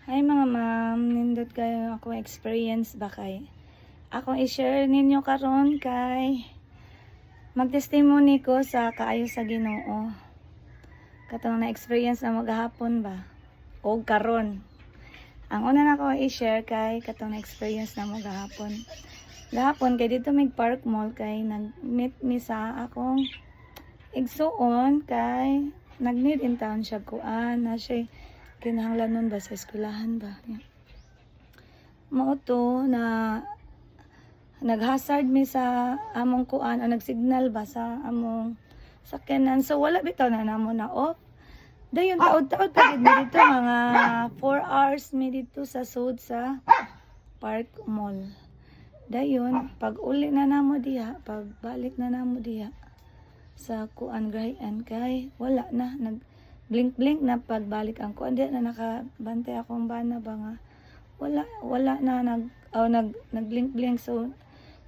Hi mga ma'am, nindot kayo ako experience ba kay akong i-share ninyo karon kay magtestimony ko sa kaayo sa Ginoo. Katong na experience na maghapon ba o karon. Ang una na ko i-share kay katong na experience na maghapon. Gahapon kay dito mig Park Mall kay nag-meet mi sa akong igsuon kay nag-need in town siya kuan na siya kinahanglanon ba sa eskwelahan ba. Mao to na naghazard mi sa among kuan o nagsignal ba sa among sakyanan, so wala bitaw na namo na off. Dayon taod-taod pa gid mi dito mga 4 hours mi dito sa sud sa Park Mall. Dayon pag uli na namo diha, pagbalik na namo diha sa kuan Grayan kay wala na, nag blink na pagbalik ang kuan diha na nakabantay akong bana ba nga wala na nag blink so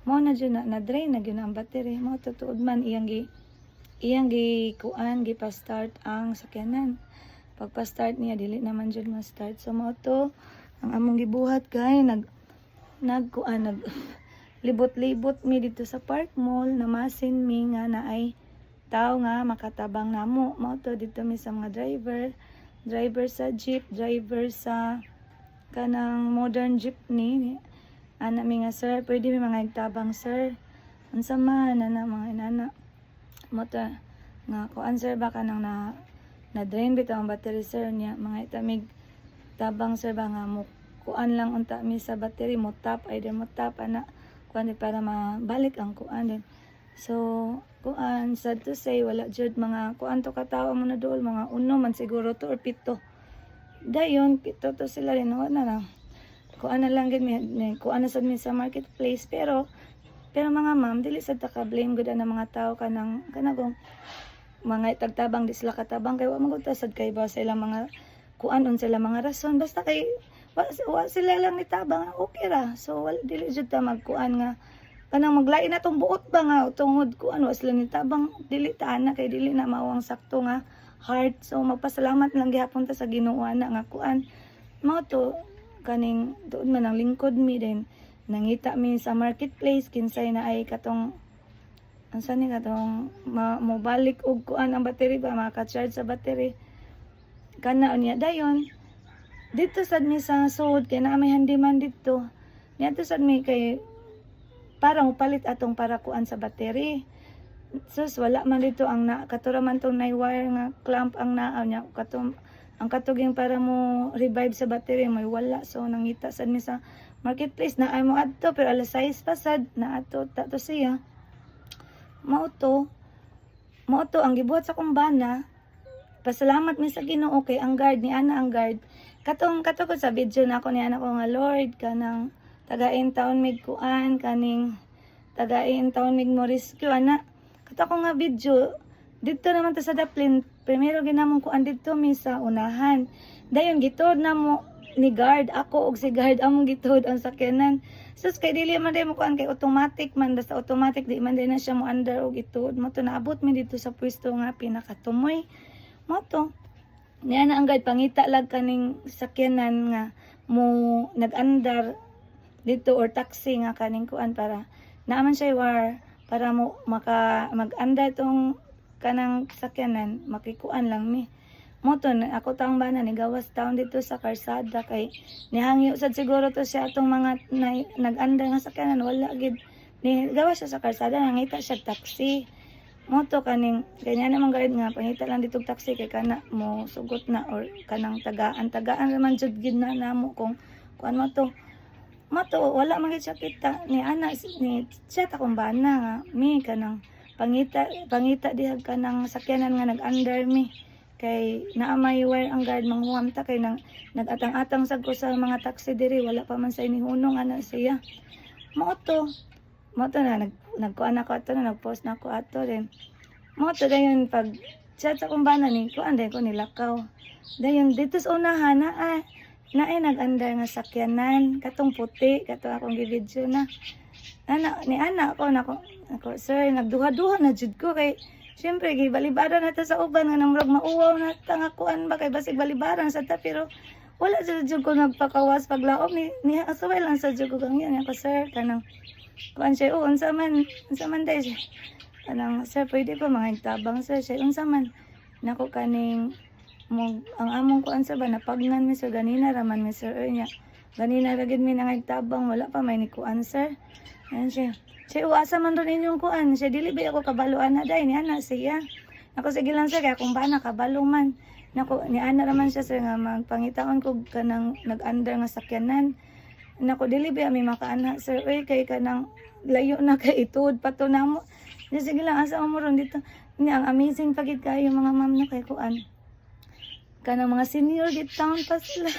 mo na jud na drain na gyud ang battery. Mo tutuod man iyang gi kuan gi pa start ang sakyanan. Pagpa start niya dili naman jud ma start, so mo to ang among gibuhat kay nag libot-libot mi dito sa Park Mall, namasin mi nga naay tao nga makatabang namo. Mao to dito mi sa mga driver sa jeep, driver sa kanang modern jeepney. Ana mi nga, sir, pwede mi mga igtabang, sir. Unsa man ana mga inana. Mo to nga kuan, sir, ba kanang na drain bitaw ang battery, sir, niya mga itamig tabang, sir, ba nga mo kuan lang unta mi sa battery, mo tap ana kuan para mabalik ang kuan din. So kuan, sad to say, wala jud mga kuan to katawo mo na dool, mga uno man siguro to or pito. Dayon pito to sila rin, wala na kuan na lang gid mi kuan na sad mi sa marketplace. Pero mga ma'am, dili sad ta ka blame gud ang mga tao kanang mga tagtabang di sila katabang kay wa man gud ta sad kay ba sa ilang mga kuan on sila mga rason, basta kay wa sila lang nitabang okay ra. So wala dili jud ta magkuan nga kanang maglain na tong buot ba nga tungod kuan wa sila nitabang, dili ta ana kay dili na mawang sakto nga heart. So magpasalamat lang gihapon ta sa Ginoo na nga kuan mao to kaning doon man ang lingkod mi din nangita mi sa marketplace kinsay na ay katong ansa ni katong mobalik og kuan ang battery ba maka-charge sa battery kana unya. Dayon dito sad mi sa sud kay naa may handyman dito niya to sad mi kay para palit atong para kuan sa battery. Sus wala man dito ang katura man tong wire nga clamp ang naa nya katong ang katuging para mo revive sa battery may wala. So nangita sad mi sa marketplace na ay mo adto pero alas 6 pa sad na ato to siya. Mao to ang gibuhat sa kong bana. Pasalamat mi sa Ginoo kay ang guard ni ana ang guard katong sa video na ako ni ana ko nga Lord kanang tagain taon mig kuan kaning tagain taon mig mo rescue ana kato ko nga video dito naman ta sa Daplin. Primero ginamon kuan dito mi sa unahan, dayon gituod na mo ni guard ako og si guard among gituod ang sakyanan. Sus kay dili man day mo kuan kay automatic man, basta automatic di man day na siya mo under og gituod mo to naabot mi dito sa pwesto nga pinakatumoy mo to niya na ang guard pangita lag kaning sakyanan nga mo nag-andar dito or taxi nga kaning kuan para naaman siya war para mo mag-andar tong kanang sakyanan makikuan lang mi mo to ako taong bana ni gawas taon dito sa karsada kay nihangyo sad siguro to siya atong mga nag-andar nga sakyanan wala gid ni gawas siya sa karsada nangita siya taxi mo to kaning ganyan naman guard nga pangita lang dito taxi kay kana mo sugot na or kanang tagaan naman jud gid na namo kung kuan mo to wala man gid siya kita ni ana ni siya ta kung bana nga mi kanang pangita dihag kanang sakyanan nga nag-under mi kay naa may wire ang guard manghuam ta kay nagatang-atang sad ko sa mga taxi diri wala pa man sa inihunong ana siya. Mo to na nagkuan ako ato na nagpost na ako ato din mo to dayon pag chat sa kumbana ni kuan din ko nilakaw dayon dito sa unahan na nag-under nga sakyanan katong puti kato akong gi-video na ana ako sir nagduha-duha na jud ko kay syempre gibalibaran na ta sa uban nga namurag mauwaw na ta nga kuan ba kay basig balibaran sa ta pero wala sa jud ko nagpakawas paglaom ni asaway lang sa jud ko kang yan ako sir kanang kuan siya unsa man day siya kanang sir pwede pa mga tabang sir siya unsa man nako kaning mo ang among kuan sa ba napagnan mi sir ganina raman mi sir nya ganina ra gid mi nangagtabang wala pa may ni kuan sir yan siya uasa man ron inyong kuan siya dili ba ako kabaluan na day ni ana siya ako sige lang sir kaya kung ba nakabalo man nako ni ana raman siya sir nga magpangitaon ko kanang nag-under nga sakyanan nako dili ba mi makaana sir oy kay kanang layo na kay itud pato namo sige lang asa mo ron dito ni ang amazing pagid kayo mga ma'am no kay kuan kanang mga senior git town pa sila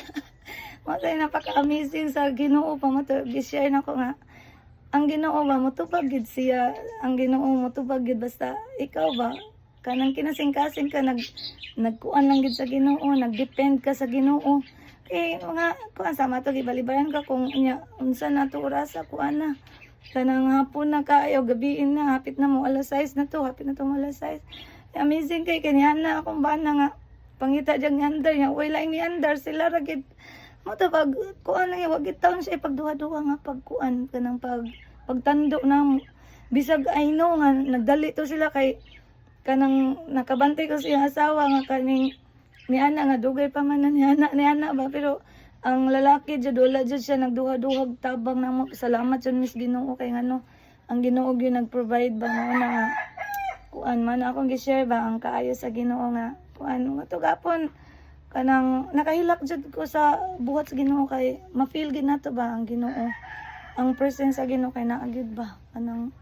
matay napaka-amazing sa Ginoo pa mo to gi-share nako nga ang Ginoo ba mo tupag gid siya ang Ginoo mo tupag gid basta ikaw ba kanang kinasing-kasing ka nagkuan lang gid sa Ginoo nagdepend ka sa Ginoo kay mga kuan sama to gibalibayan ka kung nya unsa na to orasa kuan na kanang hapon na kaayo gabiin na hapit na mo alas 6 na to hapit na to alas 6 amazing kay kanihan na akong bana nga pangita diyang ni andar niya wala ni andar sila ra gid mo to pag kuan na wag gid taon siya pagduha-duha nga pagkuan kanang pagtando na bisag I know nga nagdali to sila kay kanang nakabantay ko siya asawa nga kaning ni ana nga dugay pa man ni ana ba pero ang lalaki jud wala jud siya nagduha-duhag tabang namo salamat jud mis Ginoo kay ngano ang Ginoo gyud nag-provide ba nga kuan man akong gi-share ba ang kaayo sa Ginoo nga kuan nga to gapon kanang nakahilak jud ko sa buhat sa Ginoo kay ma-feel gid nato ba ang Ginoo ang presence sa Ginoo kay naa gyud ba kanang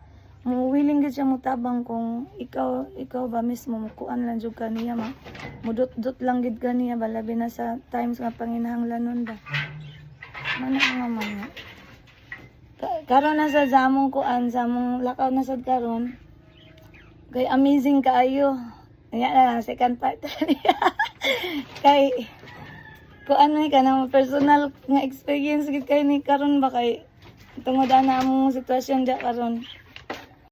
mo willing gid siya mo tabang kung ikaw ba mismo mo kuan lang jud kaniya mudot-dot lang gid kaniya ba labi na sa times nga panginahanglanon ba mana nga man karon na sa zamong kuan zamong lakaw na sad karon kay amazing kaayo nya na second part kay kuan ni kanang personal nga experience gid kay ni karon ba kay tungod ana among sitwasyon da karon